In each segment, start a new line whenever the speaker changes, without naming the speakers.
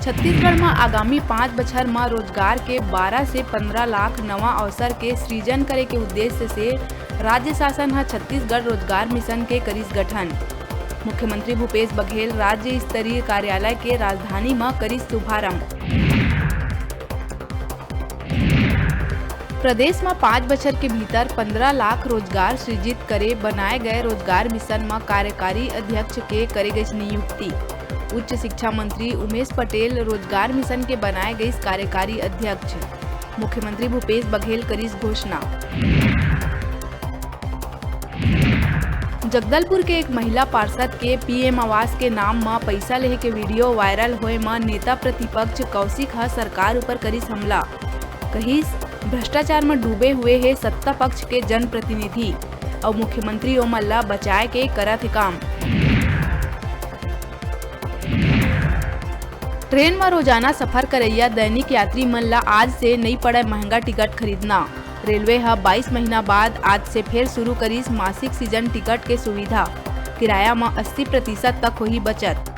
छत्तीसगढ़ में आगामी 5 बछर में रोजगार के 12 से 15 लाख नवा अवसर के सृजन करे के उद्देश्य से राज्य शासन ह छत्तीसगढ़ रोजगार मिशन के करिस गठन। मुख्यमंत्री भूपेश बघेल राज्य स्तरीय कार्यालय के राजधानी में करिस शुभारंभ। प्रदेश में 5 बछर के भीतर 15 लाख रोजगार सृजित करे बनाए गए रोजगार मिशन में कार्यकारी अध्यक्ष के करे गई नियुक्ति। उच्च शिक्षा मंत्री उमेश पटेल रोजगार मिशन के बनाए गए कार्यकारी अध्यक्ष। मुख्यमंत्री भूपेश बघेल करिस घोषणा। जगदलपुर के एक महिला पार्षद के पीएम आवास के नाम में पैसा लेहे के वीडियो वायरल होए में नेता प्रतिपक्ष कौशिक ह सरकार ऊपर करिस हमला। कहिस भ्रष्टाचार में डूबे हुए है सत्ता पक्ष के जनप्रतिनिधि और मुख्यमंत्री ओमन ला बचाए के करत है काम। ट्रेन में रोजाना सफर करैया दैनिक यात्री मन ला आज से नहीं पड़े महंगा टिकट खरीदना। रेलवे ह 22 महीना बाद आज से फिर शुरू करिस मासिक सीजन टिकट के सुविधा। किराया में 80% तक होही बचत।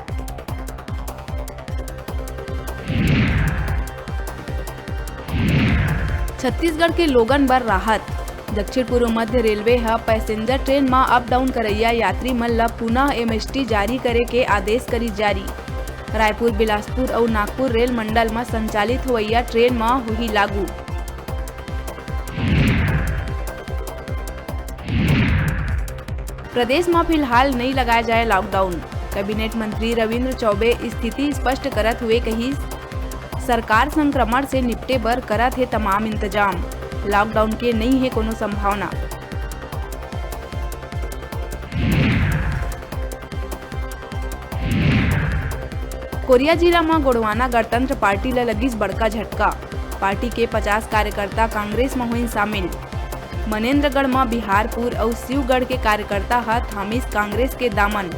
छत्तीसगढ़ के लोगन बर राहत। दक्षिण पूर्व मध्य रेलवे ह पैसेंजर ट्रेन में अप डाउन करैया यात्री मन ला पुनः एमएसटी जारी करे के आदेश करी जारी। रायपुर, बिलासपुर और नागपुर रेल मंडल में संचालित होइया ट्रेन में हुई लागू। प्रदेश में फिलहाल नहीं लगाया जाए लॉकडाउन। कैबिनेट मंत्री रविंद्र चौबे स्थिति स्पष्ट करत हुए कही सरकार संक्रमण से निपटे बर करत है तमाम इंतजाम। लॉकडाउन के नहीं है कोनो संभावना। कोरिया जिला में गोड़वाना गणतंत्र पार्टी ला लगिस बड़का झटका। पार्टी के 50 कार्यकर्ता कांग्रेस में हुई शामिल। मनेन्द्रगढ़ में बिहारपुर और शिवगढ़ के कार्यकर्ता ह थामिस कांग्रेस के दामन।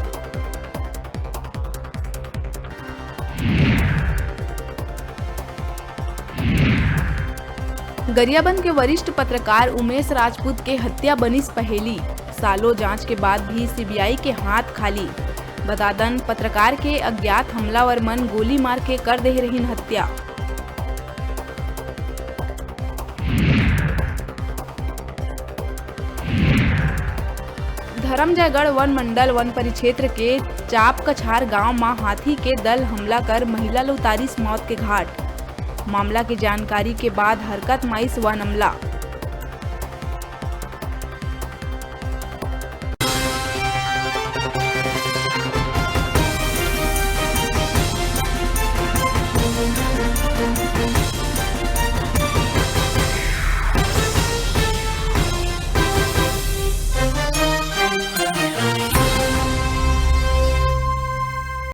गरियाबंद के वरिष्ठ पत्रकार उमेश राजपूत के हत्या बनिस पहेली। सालों जांच के बाद भी सीबीआई के हाथ खाली। बतादन पत्रकार के अज्ञात हमलावर मन गोली मार के कर दे रहीन हत्या। धर्मजयगढ़ वन मंडल वन परिक्षेत्र के चाप कछार गांव में हाथी के दल हमला कर महिला ला उतारिस मौत के घाट। मामला की जानकारी के बाद हरकत माइस वन अमला।